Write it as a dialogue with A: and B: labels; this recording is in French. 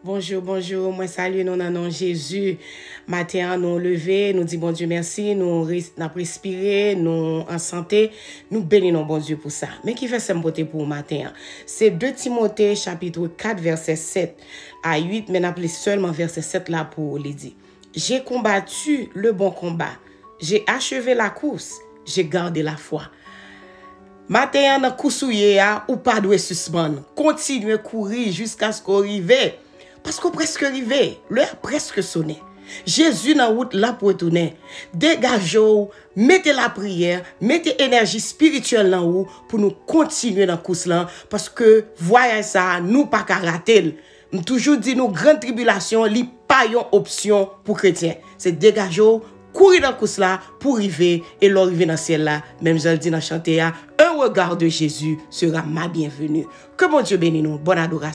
A: Bonjour, bonjour, moi salue nous dans le nom de Jésus. Matin, nous lever, nous disons bon Dieu merci, nous respiré, nous en santé, nous bénissons bon Dieu pour ça. Mais qui fait ça beauté pour matin? C'est 2 Timothée chapitre 4 verset 7 à 8, mais n'appelez seulement verset 7 là pour les dire. J'ai combattu le bon combat, j'ai achevé la course, j'ai gardé la foi. Matin, dans cousouye ou pas de suspendre, continuez à courir jusqu'à ce qu'on arrive. Parce qu'on presque arrivé, l'heure presque sonné. Jésus dans la route là pour retourner. Dégagez-vous, mettez la prière, mettez énergie spirituelle dans vous pour nous continuer dans la course là. Parce que, voyez ça, nous pas qu'à rater. Nous toujours dit nous grande tribulation, li pas une option pour chrétiens. C'est dégagez-vous, courir dans la course là pour arriver et l'arriver dans le ciel là. Même je le dis dans le chanter, un regard de Jésus sera ma bienvenue. Que mon Dieu bénisse nous. Bonne adoration.